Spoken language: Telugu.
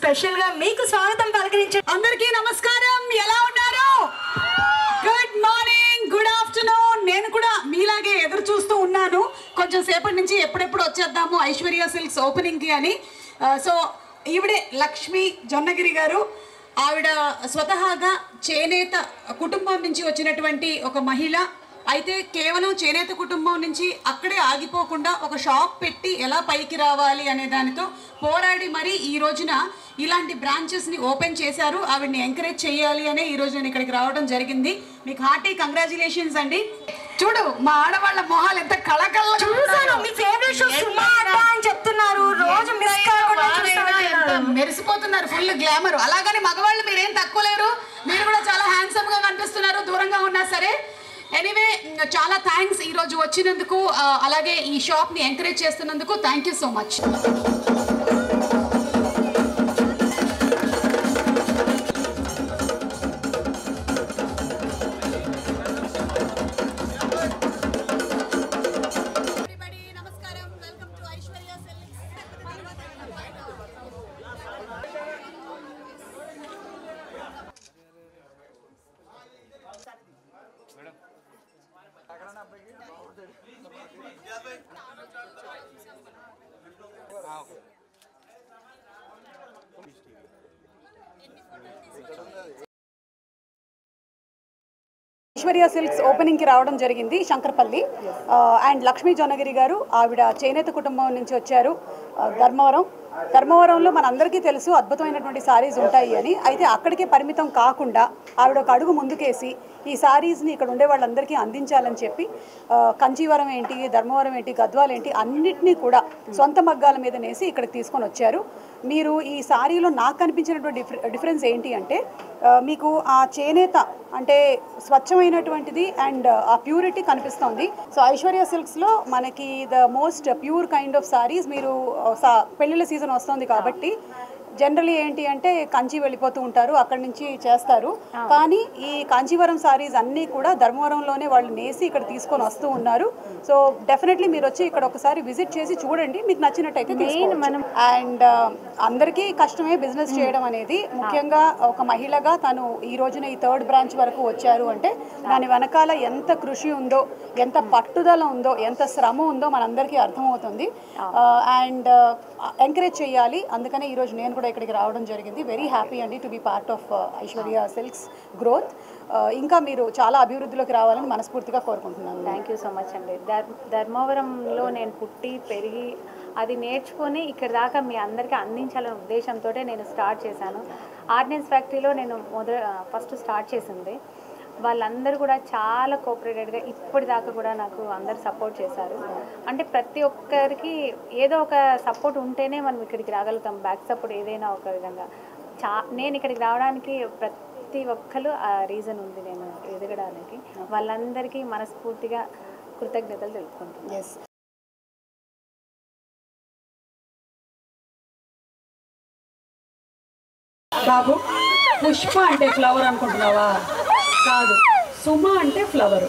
స్పెషల్ గా మీకు స్వాగతం పలకరించే అందరికీ నమస్కారం. ఎలా ఉన్నారు? Good morning, good afternoon. నేను కూడా మీలాగే ఎదురు చూస్తూ ఉన్నాను కొంచెం సేపటి నుంచి ఎప్పుడెప్పుడు వచ్చేద్దాము ఐశ్వర్య సిల్క్స్ ఓపెనింగ్ కి అని. సో ఈవిడే లక్ష్మి జొన్నగిరి గారు. ఆవిడ స్వతహాగా చేనేత కుటుంబం నుంచి వచ్చినటువంటి ఒక మహిళ. అయితే కేవలం చేనేత కుటుంబం నుంచి అక్కడే ఆగిపోకుండా ఒక షాప్ పెట్టి ఎలా పైకి రావాలి అనే దానితో పోరాడి మరి ఈ రోజున ఇలాంటి బ్రాంచెస్ని ఓపెన్ చేశారు. ఆవిడ్ని ఎంకరేజ్ చేయాలి అనే ఈ రోజు నేను ఇక్కడికి రావడం జరిగింది. మీకు హార్టీ కంగ్రాచులేషన్స్ అండి. చూడు మా ఆడవాళ్ళ మొహాలు ఎంత కళకళ చూసాను. మీ ఫేవరెట్ షో సుమా అడ్డా అని చెప్తున్నారు. రోజు మిస్ కాకుండా మెరిసిపోతున్నారు, ఫుల్ గ్లామర్. అలాగని మగవాళ్ళు మీరేం తక్కువ లేరు, మీరు కూడా చాలా హ్యాండ్సమ్ గా కనిపిస్తున్నారు దూరంగా ఉన్నా సరే. ఎనీవే చాలా థ్యాంక్స్ ఈరోజు వచ్చినందుకు, అలాగే ఈ షాప్ని ఎంకరేజ్ చేస్తున్నందుకు. Thank you so much. Aishwarya silks ఓపెనింగ్కి రావడం జరిగింది శంకర్పల్లి. అండ్ లక్ష్మీ జొన్నగిరి గారు ఆవిడ చేనేత కుటుంబం నుంచి వచ్చారు. ధర్మవరంలో మనందరికీ తెలుసు అద్భుతమైనటువంటి శారీస్ ఉంటాయి అని. అయితే అక్కడికే పరిమితం కాకుండా ఆవిడ ఒక అడుగు ముందుకేసి ఈ శారీస్ని ఇక్కడ ఉండే వాళ్ళందరికీ అందించాలని చెప్పి కంచీవరం ఏంటి, ధర్మవరం ఏంటి, గద్వాల్ ఏంటి అన్నిటినీ కూడా సొంత మగ్గాల మీద నేసి ఇక్కడికి తీసుకొని వచ్చారు. మీరు ఈ శారీలో నాకు కనిపించినటువంటి డిఫరెన్స్ ఏంటి అంటే మీకు ఆ చేనేత అంటే స్వచ్ఛమైనటువంటిది అండ్ ఆ ప్యూరిటీ కనిపిస్తుంది. సో ఐశ్వర్య సిల్క్స్లో మనకి the most pure kind of saris. మీరు పెళ్ళిళ్ళ సీజన్ వస్తుంది కాబట్టి జనరలీ ఏంటి అంటే కంచి వెళ్ళిపోతూ ఉంటారు, అక్కడి నుంచి చేస్తారు. కానీ ఈ కాంచీవరం సారీస్ అన్నీ కూడా ధర్మవరంలోనే వాళ్ళు నేసి ఇక్కడ తీసుకొని వస్తూ ఉన్నారు. సో డెఫినెట్లీ మీరు వచ్చి ఇక్కడ ఒకసారి విజిట్ చేసి చూడండి, మీకు నచ్చినట్టయితే తీసుకోవచ్చు. అండ్ అందరికీ కష్టమే బిజినెస్ చేయడం అనేది. ముఖ్యంగా ఒక మహిళగా తను ఈ రోజున ఈ 3rd బ్రాంచ్ వరకు వచ్చారు అంటే దాని వెనకాల ఎంత కృషి ఉందో, ఎంత పట్టుదల ఉందో, ఎంత శ్రమ ఉందో మనందరికీ అర్థమవుతుంది. అండ్ ఎంకరేజ్ చేయాలి. అందుకనే ఈరోజు నేను కూడా ఇక్కడికి రావడం జరిగింది. వెరీ హ్యాపీ అండి to be part of Aishwarya silks growth. ఇంకా మీరు చాలా అభివృద్ధిలోకి రావాలని మనస్ఫూర్తిగా కోరుకుంటున్నాను. థ్యాంక్ యూ సో మచ్ అండి. ధర్మవరంలో నేను పుట్టి పెరిగి అది నేర్చుకొని ఇక్కడ దాకా మీ అందరికీ అందించాలనే ఉద్దేశంతో నేను స్టార్ట్ చేశాను. ఆర్డినెన్స్ ఫ్యాక్టరీలో నేను ఫస్ట్ స్టార్ట్ చేసింది. వాళ్ళందరూ కూడా చాలా కోఆపరేటెడ్గా ఇప్పటిదాకా కూడా నాకు అందరు సపోర్ట్ చేశారు. అంటే ప్రతి ఒక్కరికి ఏదో ఒక సపోర్ట్ ఉంటేనే మనం ఇక్కడికి రాగలుగుతాం. బ్యాక్ సపోర్ట్ ఏదైనా ఒక విధంగా. నేను ఇక్కడికి రావడానికి ప్రతి ఒక్కరు ఆ రీజన్ ఉంది నేను ఎదగడానికి. వాళ్ళందరికీ మనస్ఫూర్తిగా కృతజ్ఞతలు తెలుపుకుంటున్నాను. బాబు, పుష్ప అంటే ఫ్లవర్ అనుకుంటున్నావా? కాదు, సుమ అంటే ఫ్లవర్.